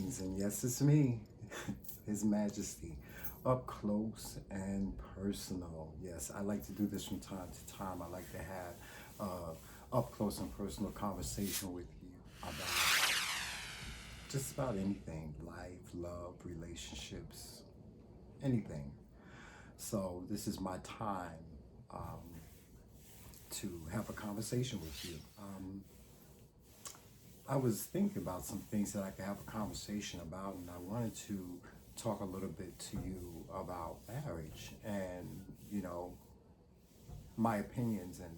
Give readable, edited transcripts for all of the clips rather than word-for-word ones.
Kingz, and yes, it's me, His Majesty, up close and personal. Yes, I like to do this from time to time. I like to have up close and personal conversation with you about just about anything, life, love, relationships, anything. So this is my time to have a conversation with you. I was thinking about some things that I could have a conversation about, and I wanted to talk a little bit to you about marriage and, you know, my opinions and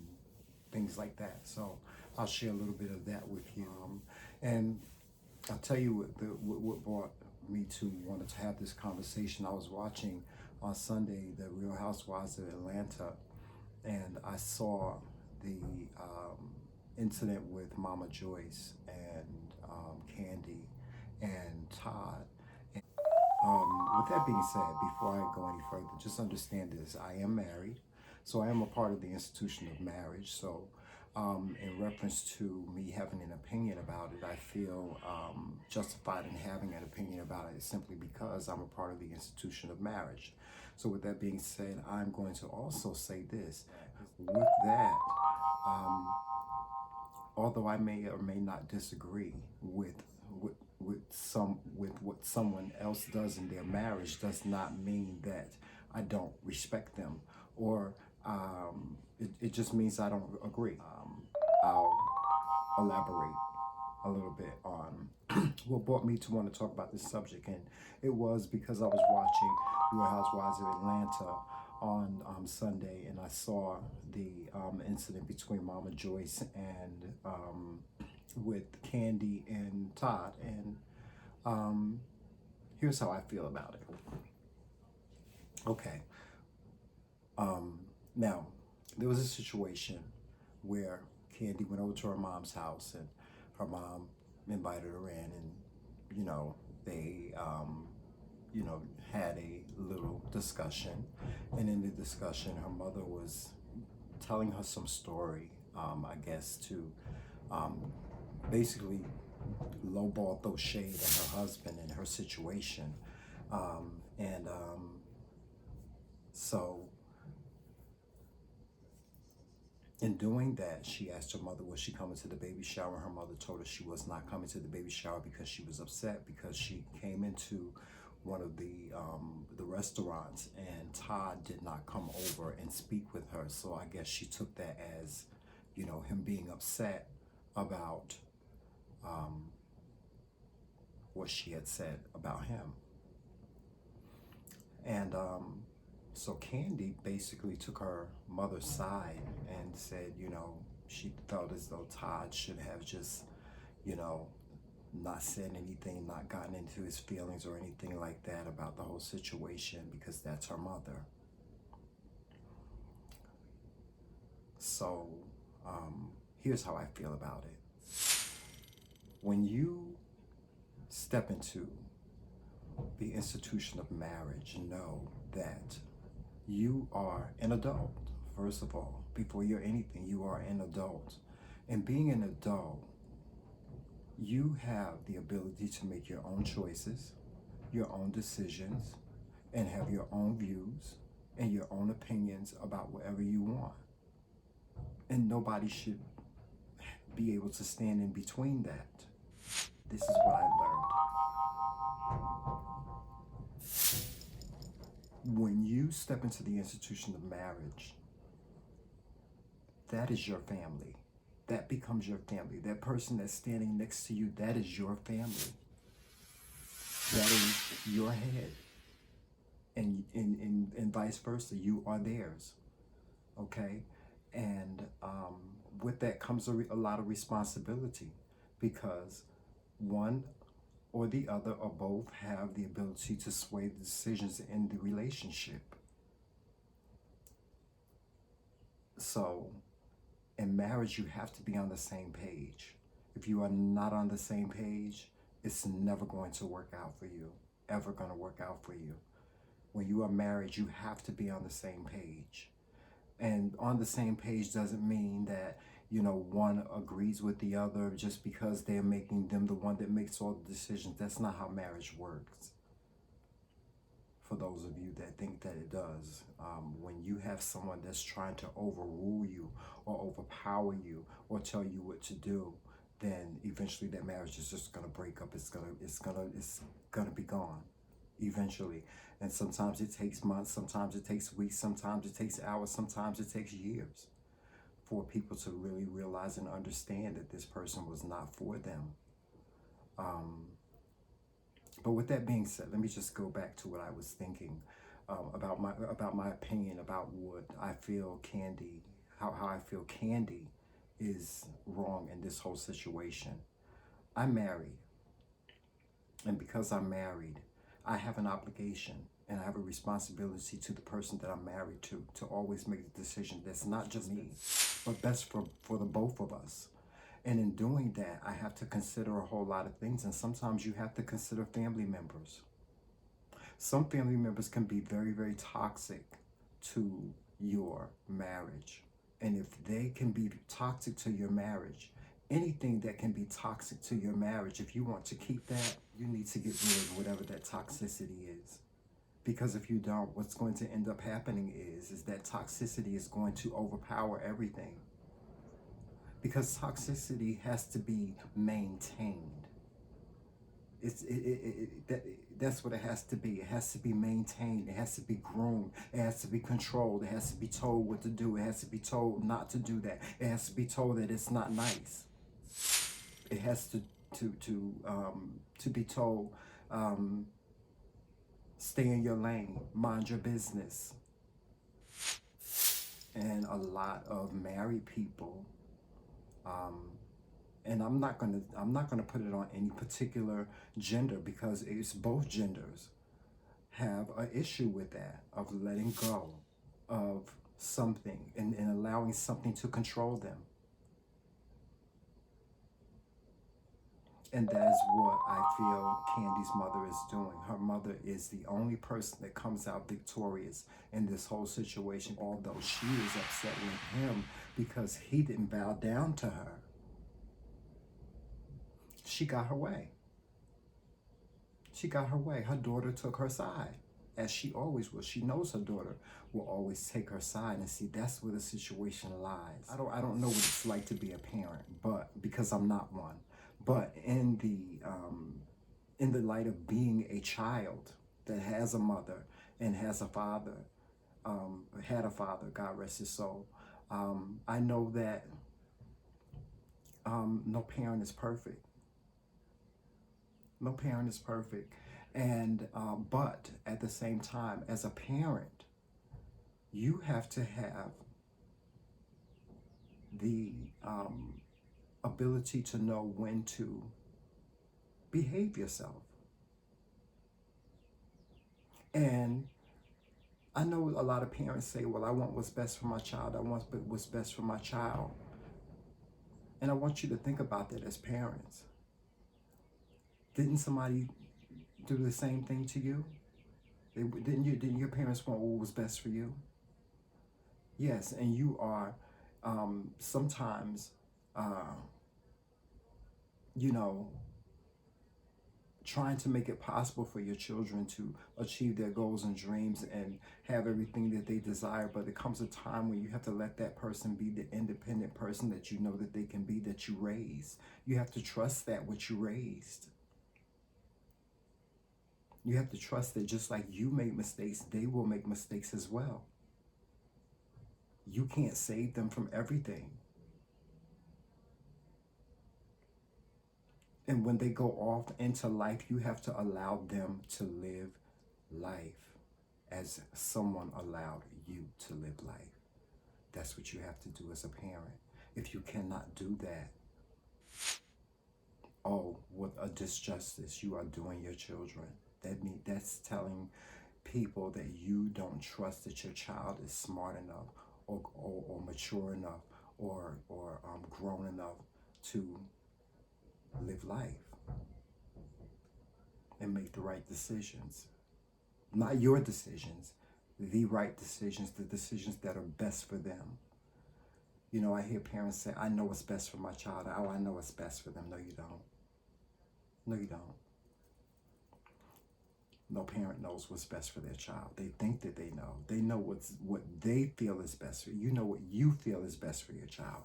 things like that. So I'll share a little bit of that with you. And I'll tell you what brought me to wanted to have this conversation. I was watching on Sunday the Real Housewives of Atlanta, and I saw the incident with Mama Joyce and Candy and Todd. And, with that being said, before I go any further, just understand this: I am married, so I am a part of the institution of marriage. So, in reference to me having an opinion about it, I feel justified in having an opinion about it simply because I'm a part of the institution of marriage. So, with that being said, I'm going to also say this: with that, although I may or may not disagree with what someone else does in their marriage, does not mean that I don't respect them, or it just means I don't agree. I'll elaborate a little bit on what brought me to want to talk about this subject, and it was because I was watching Real Housewives of Atlanta on Sunday, and I saw the incident between Mama Joyce and with Candy and Todd, and here's how I feel about it. Okay, now there was a situation where Candy went over to her mom's house, and her mom invited her in, and they had a little discussion, and in the discussion her mother was telling her some story, I guess to basically lowball, throw shade at her husband and her situation, and so in doing that, she asked her mother, was she coming to the baby shower? Her mother told her she was not coming to the baby shower because she was upset because she came into one of the restaurants and Todd did not come over and speak with her. So I guess she took that as, him being upset about what she had said about him. And so Candy basically took her mother's side and said, she felt as though Todd should have just, not said anything, not gotten into his feelings or anything like that about the whole situation because that's her mother. So here's how I feel about it. When you step into the institution of marriage, know that you are an adult. First of all, before you're anything, you are an adult. And being an adult, you have the ability to make your own choices, your own decisions, and have your own views and your own opinions about whatever you want. And nobody should be able to stand in between that. This is what I learned. When you step into the institution of marriage, that is your family. That becomes your family. That person that's standing next to you, that is your family. That is your head. And vice versa, you are theirs. Okay? And with that comes a lot of responsibility, because one or the other or both have the ability to sway the decisions in the relationship. So in marriage, you have to be on the same page. If you are not on the same page, it's never going to work out for you, ever going to work out for you. When you are married, you have to be on the same page. And on the same page doesn't mean that, one agrees with the other just because they're making them the one that makes all the decisions. That's not how marriage works. For those of you that think that it does, when you have someone that's trying to overrule you or overpower you or tell you what to do, then eventually that marriage is just gonna break up. It's gonna be gone eventually. And sometimes it takes months, sometimes it takes weeks, sometimes it takes hours, sometimes it takes years for people to really realize and understand that this person was not for them. But with that being said, let me just go back to what I was thinking about my opinion about what I feel how I feel Candy is wrong in this whole situation. I'm married, and because I'm married, I have an obligation and I have a responsibility to the person that I'm married to always make the decision that's not just me, but best for the both of us. And in doing that, I have to consider a whole lot of things. And sometimes you have to consider family members. Some family members can be very, very toxic to your marriage. And if they can be toxic to your marriage, anything that can be toxic to your marriage, if you want to keep that, you need to get rid of whatever that toxicity is. Because if you don't, what's going to end up happening is that toxicity is going to overpower everything. Because toxicity has to be maintained. That's what it has to be. It has to be maintained. It has to be groomed. It has to be controlled. It has to be told what to do. It has to be told not to do that. It has to be told that it's not nice. It has to be told, stay in your lane, mind your business. And a lot of married people, and I'm not gonna put it on any particular gender, because it's both genders have an issue with that, of letting go of something and allowing something to control them. And that is what I feel Candy's mother is doing. Her mother is the only person that comes out victorious in this whole situation, although she is upset with him because he didn't bow down to her. She got her way. She got her way. Her daughter took her side, as she always will. She knows her daughter will always take her side, and see, that's where the situation lies. I don't know what it's like to be a parent, but because I'm not one. But in the light of being a child that has a mother and has a father, had a father, God rest his soul, I know that no parent is perfect. No parent is perfect. And but at the same time, as a parent, you have to have the ability to know when to behave yourself. And I know a lot of parents say, well, I want what's best for my child. I want what's best for my child. And I want you to think about that as parents. Didn't somebody do the same thing to you? Didn't your parents want what was best for you? Yes, and you are sometimes trying to make it possible for your children to achieve their goals and dreams and have everything that they desire. But there comes a time when you have to let that person be the independent person that you know that they can be, that you raised. You have to trust that what you raised. You have to trust that just like you made mistakes, they will make mistakes as well. You can't save them from everything. And when they go off into life, you have to allow them to live life as someone allowed you to live life. That's what you have to do as a parent. If you cannot do that, oh, what a disjustice you are doing your children. That's telling people that you don't trust that your child is smart enough or mature enough or grown enough to live life and make the right decisions. Not your decisions, the right decisions, the decisions that are best for them. You know, I hear parents say, I know what's best for my child. Oh, I know what's best for them. No, you don't. No, you don't. No parent knows what's best for their child. They think that they know. They know what they feel is best for you. You know what you feel is best for your child.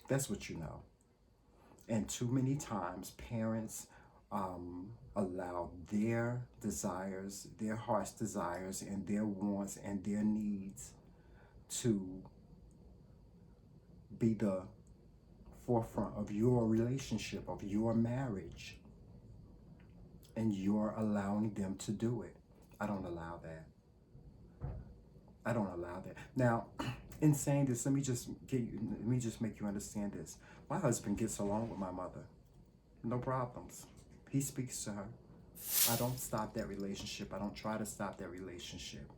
That's what you know. And too many times, parents allow their desires, their heart's desires, and their wants and their needs to be the forefront of your relationship, of your marriage. And you're allowing them to do it. I don't allow that. I don't allow that. Now, in saying this, let me just make you understand this. My husband gets along with my mother. No problems. He speaks to her. I don't stop that relationship. I don't try to stop that relationship.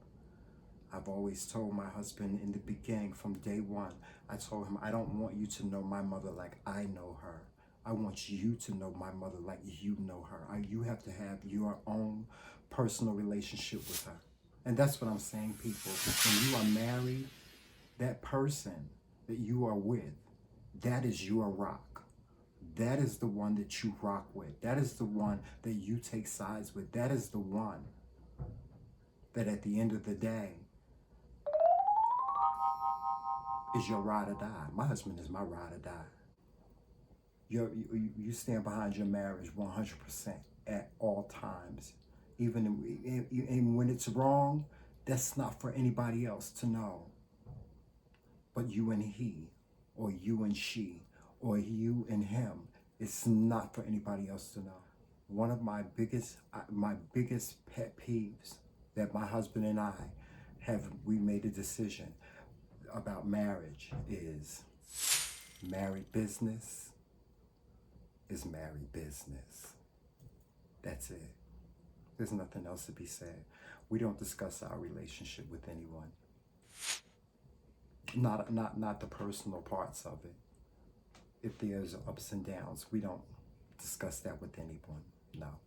I've always told my husband in the beginning, from day one, I told him, I don't want you to know my mother like I know her. I want you to know my mother like you know her. You have to have your own personal relationship with her. And that's what I'm saying, people. When you are married, that person that you are with, that is your rock. That is the one that you rock with. That is the one that you take sides with. That is the one that at the end of the day is your ride or die. My husband is my ride or die. You stand behind your marriage 100% at all times. Even when it's wrong, that's not for anybody else to know. But you and he, or you and she, or you and him, it's not for anybody else to know. One of my biggest pet peeves that my husband and I we made a decision about marriage is married business is married business. That's it. There's nothing else to be said. We don't discuss our relationship with anyone. Not the personal parts of it. If there's ups and downs, we don't discuss that with anyone. No.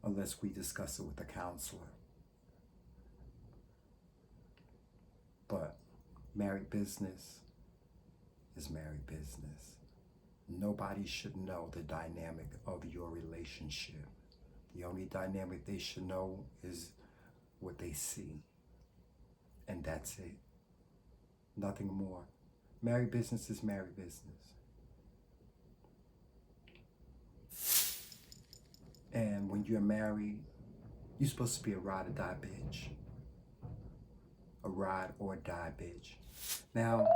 Unless we discuss it with a counselor. But married business is married business. Nobody should know the dynamic of your relationship. The only dynamic they should know is what they see. And that's it. Nothing more. Married business is married business. And when you're married, you're supposed to be a ride or die bitch. A ride or die bitch. Now,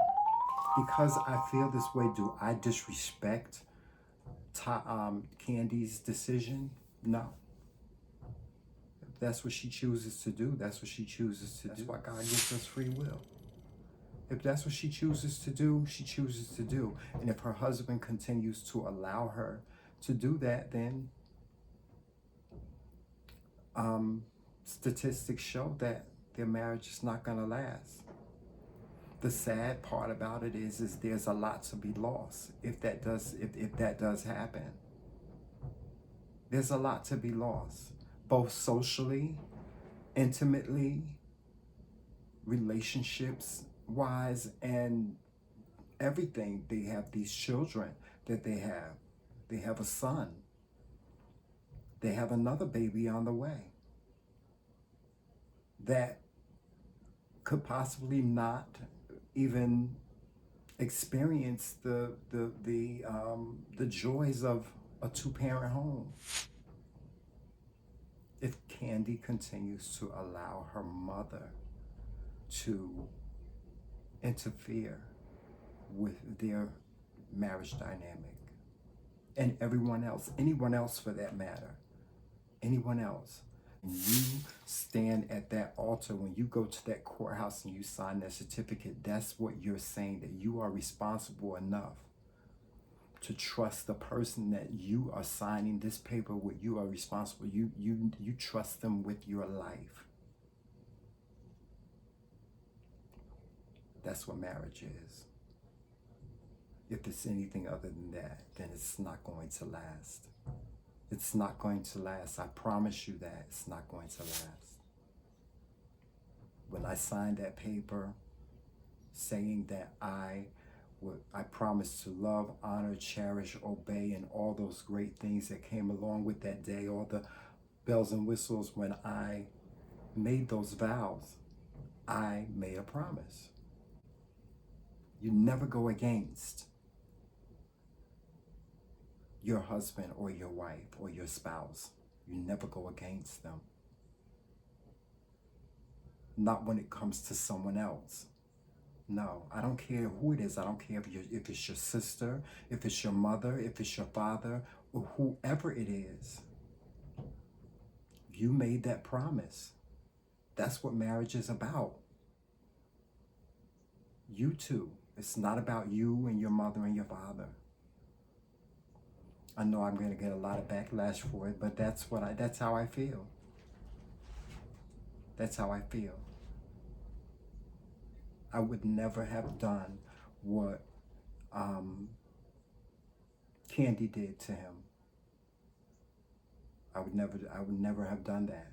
because I feel this way, do I disrespect Candy's decision? No. If that's what she chooses to do, that's what she chooses to do. That's why God gives us free will. If that's what she chooses to do, she chooses to do. And if her husband continues to allow her to do that, then statistics show that their marriage is not going to last. The sad part about it is there's a lot to be lost if that does happen. There's a lot to be lost, both socially, intimately, relationships wise, and everything. They have these children that they have. They have a son. They have another baby on the way that could possibly not even experience the joys of a two-parent home if Candy continues to allow her mother to interfere with their marriage dynamic. And anyone else for that matter, anyone else. When you stand at that altar, when you go to that courthouse and you sign that certificate, that's what you're saying, that you are responsible enough to trust the person that you are signing this paper with. You are responsible. You trust them with your life. That's what marriage is. If it's anything other than that, then it's not going to last. It's not going to last. I promise you that it's not going to last. When I signed that paper saying that I promised to love, honor, cherish, obey, and all those great things that came along with that day, all the bells and whistles, when I made those vows, I made a promise. You never go against your husband or your wife or your spouse. You never go against them. Not when it comes to someone else. No, I don't care who it is. I don't care if it's your sister, if it's your mother, if it's your father, or whoever it is. You made that promise. That's what marriage is about. You two. It's not about you and your mother and your father. I know I'm going to get a lot of backlash for it, but that's how I feel. That's how I feel. I would never have done what Candy did to him. I would never have done that.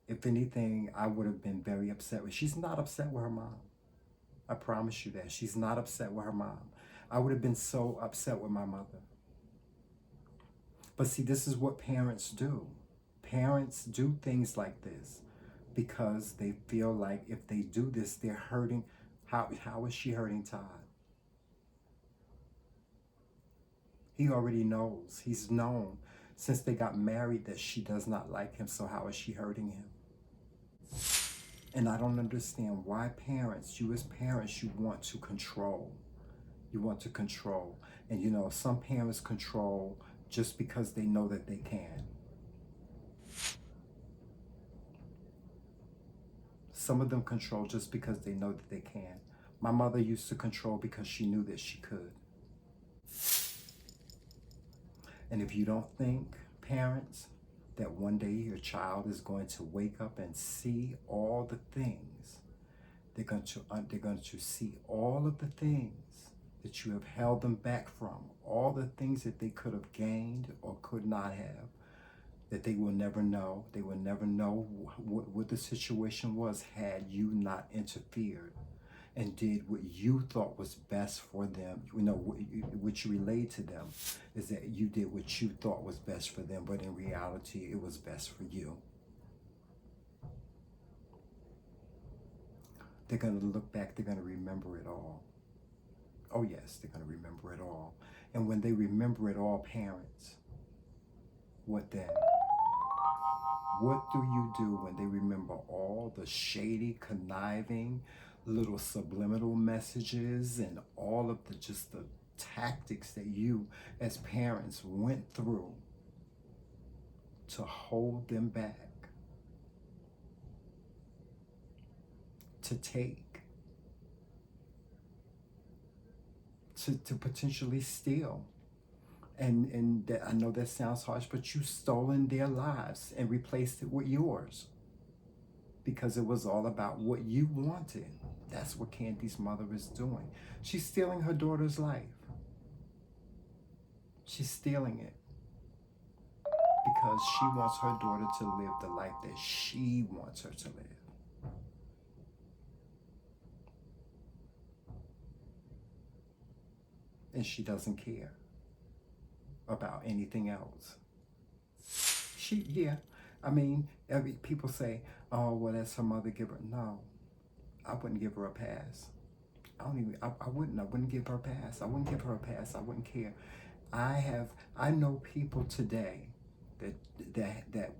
If anything, I would have been very upset with. She's not upset with her mom. I promise you that. She's not upset with her mom. I would have been so upset with my mother. But see, this is what parents do. Parents do things like this because they feel like if they do this, they're hurting. How is she hurting Todd? He already knows. He's known since they got married that she does not like him, so how is she hurting him? And I don't understand why parents, you as parents, you want to control. You want to control. And you know, some parents control just because they know that they can. Some of them control just because they know that they can. My mother used to control because she knew that she could. And if you don't think, parents, that one day your child is going to wake up and see all the things, they're going to see all of the things that you have held them back from, all the things that they could have gained or could not have, that they will never know. They will never know what the situation was had you not interfered and did what you thought was best for them. You know, what you relayed to them is that you did what you thought was best for them, but in reality, it was best for you. They're going to look back, they're going to remember it all. Oh yes, they're going to remember it all. And when they remember it all, parents, what then? What do you do when they remember all the shady, conniving, little subliminal messages and all of the tactics that you as parents went through to hold them back, to take, to potentially steal? And that, I know that sounds harsh, but you've stolen their lives and replaced it with yours because it was all about what you wanted. That's what Candy's mother is doing. She's stealing her daughter's life. She's stealing it because she wants her daughter to live the life that she wants her to live. And she doesn't care about anything else. I mean, people say, oh, well, that's her mother, give her. No, I wouldn't give her a pass. I wouldn't give her a pass. I wouldn't give her a pass. I wouldn't care. I know people today that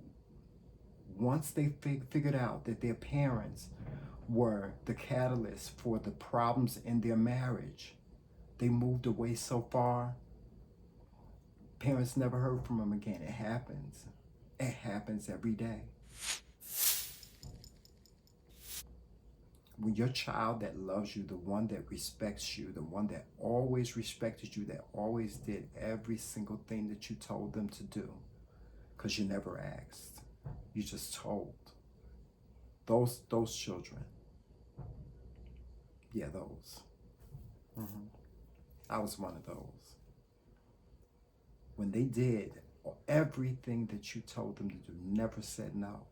once they figured out that their parents were the catalyst for the problems in their marriage, they moved away so far, parents never heard from them again. It happens. It happens every day. When your child that loves you, the one that respects you, the one that always respected you, that always did every single thing that you told them to do, because you never asked, you just told. Those children, yeah, those. I was one of those. When they did everything that you told them to do, never said no.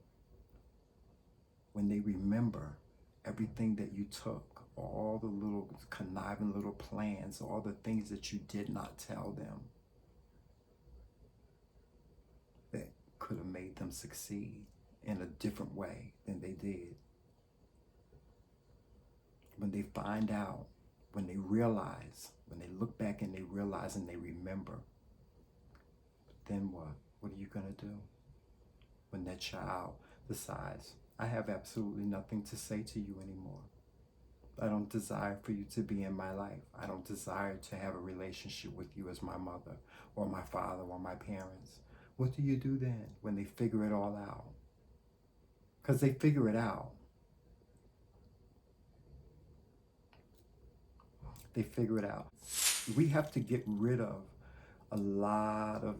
when they remember everything that you took, all the little conniving little plans, all the things that you did not tell them that could have made them succeed in a different way than they did. When they find out, when they realize, when they look back and they realize and they remember, then what? What are you going to do? When that child decides, I have absolutely nothing to say to you anymore. I don't desire for you to be in my life. I don't desire to have a relationship with you as my mother or my father or my parents. What do you do then when they figure it all out? Because they figure it out. They figure it out. We have to get rid of a lot of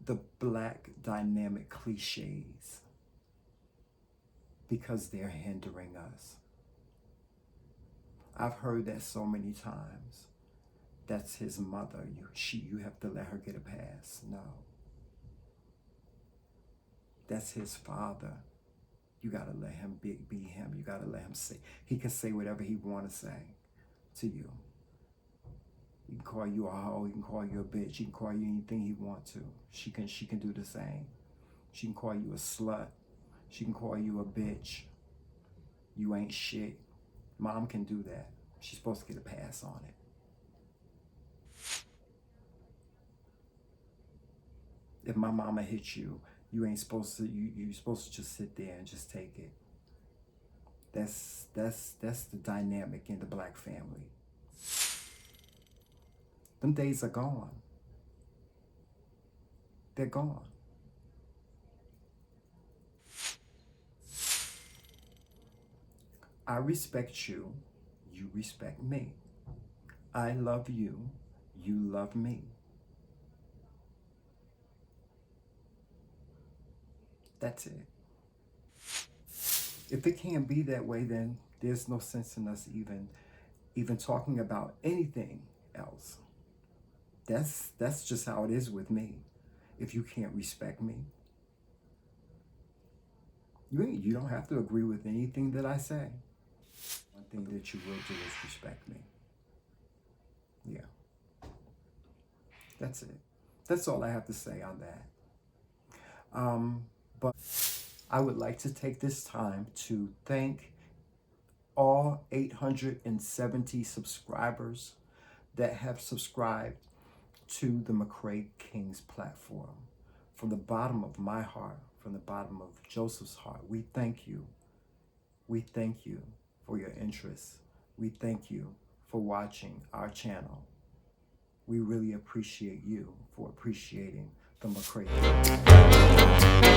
the black dynamic cliches because they're hindering us. I've heard that so many times. That's his mother. You have to let her get a pass. No. That's his father. You got to let him be him. You got to let him say. He can say whatever he want to say to you. He can call you a hoe. He can call you a bitch. He can call you anything he want to. She can do the same. She can call you a slut. She can call you a bitch. You ain't shit. Mom can do that. She's supposed to get a pass on it. If my mama hits you, you ain't supposed to. You're supposed to just sit there and just take it. That's the dynamic in the black family. Them days are gone. They're gone. I respect you. You respect me. I love you. You love me. That's it. If it can't be that way, then there's no sense in us even talking about anything else. That's just how it is with me. If you can't respect me, you don't have to agree with anything that I say. One thing that you will do is respect me. Yeah. That's it. That's all I have to say on that. But I would like to take this time to thank all 870 subscribers that have subscribed to the McRae Kingz platform. From the bottom of my heart, from the bottom of Joseph's heart, we thank you. We thank you for your interest. We thank you for watching our channel. We really appreciate you for appreciating the McRae Kingz.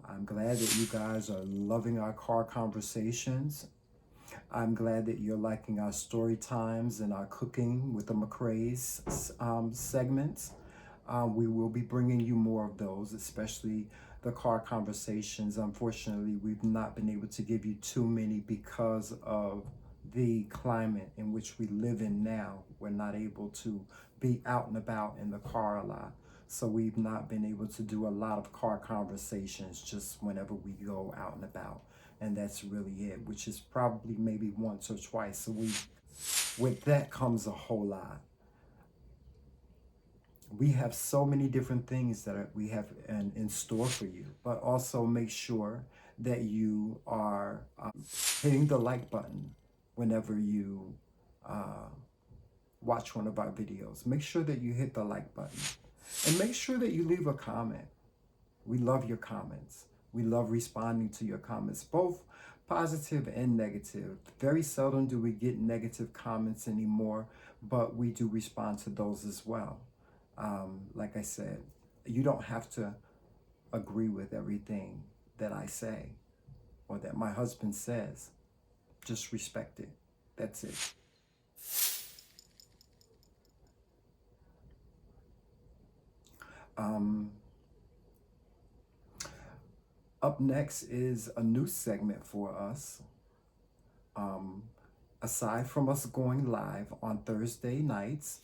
I'm glad that you guys are loving our car conversations. I'm glad that you're liking our story times and our cooking with the McRae's segments. We will be bringing you more of those, especially the car conversations. Unfortunately, we've not been able to give you too many because of the climate in which we live in now. We're not able to be out and about in the car a lot. So we've not been able to do a lot of car conversations just whenever we go out and about. And that's really it, which is probably maybe once or twice a week. With that comes a whole lot. We have so many different things that we have in store for you, but also make sure that you are hitting the like button whenever you watch one of our videos. Make sure that you hit the like button. And make sure that you leave a comment. We love your comments. We love responding to your comments, both positive and negative. Very seldom do we get negative comments anymore, but we do respond to those as well. Like I said, you don't have to agree with everything that I say or that my husband says. Just respect it. That's it. Up next is a new segment for us. Aside from us going live on Thursday nights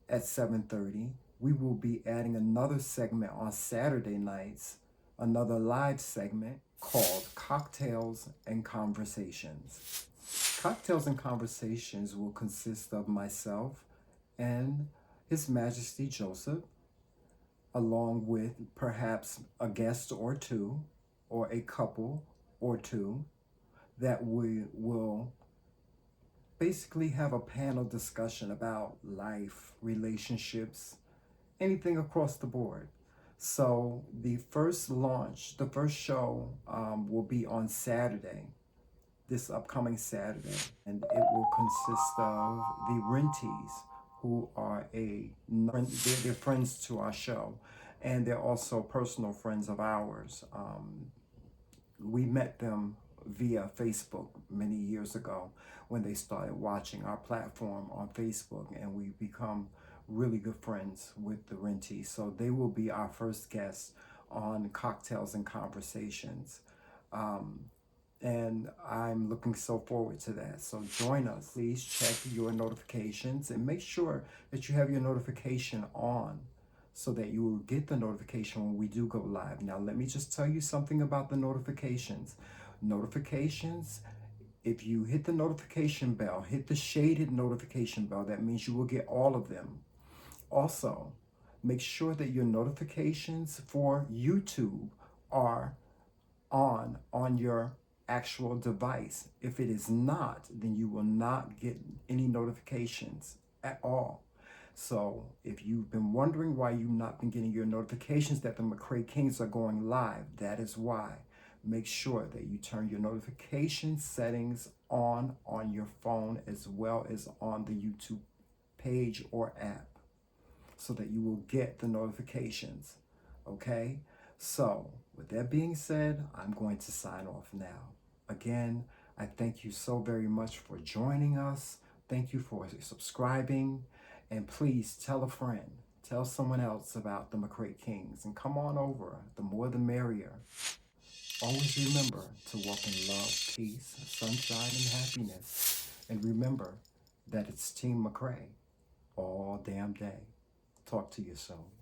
at 7:30, we will be adding another segment on Saturday nights, another live segment called Cocktails and Conversations. Cocktails and Conversations will consist of myself and His Majesty Joseph, along with perhaps a guest or two, or a couple or two, that we will basically have a panel discussion about life, relationships, anything across the board. So the first show will be on Saturday, this upcoming Saturday, and it will consist of the Renties, who are they're friends to our show, and they're also personal friends of ours. We met them via Facebook many years ago when they started watching our platform on Facebook, and we become really good friends with the Renties. So they will be our first guests on Cocktails and Conversations. And I'm looking so forward to that. So join us. Please check your notifications and make sure that you have your notification on so that you will get the notification when we do go live. Now, let me just tell you something about the notifications. Notifications, if you hit the notification bell, hit the shaded notification bell, that means you will get all of them. Also, make sure that your notifications for YouTube are on your actual device. If it is not, then you will not get any notifications at all. So if you've been wondering why you've not been getting your notifications that the McRae Kingz are going live, that is why. Make sure that you turn your notification settings on your phone as well as on the YouTube page or app, so that you will get the notifications. Okay? So with that being said, I'm going to sign off now. Again, I thank you so very much for joining us. Thank you for subscribing. And please tell a friend, tell someone else about the McRae Kingz, and come on over. The more the merrier. Always remember to walk in love, peace, sunshine, and happiness. And remember that it's Team McRae all damn day. Talk to you soon.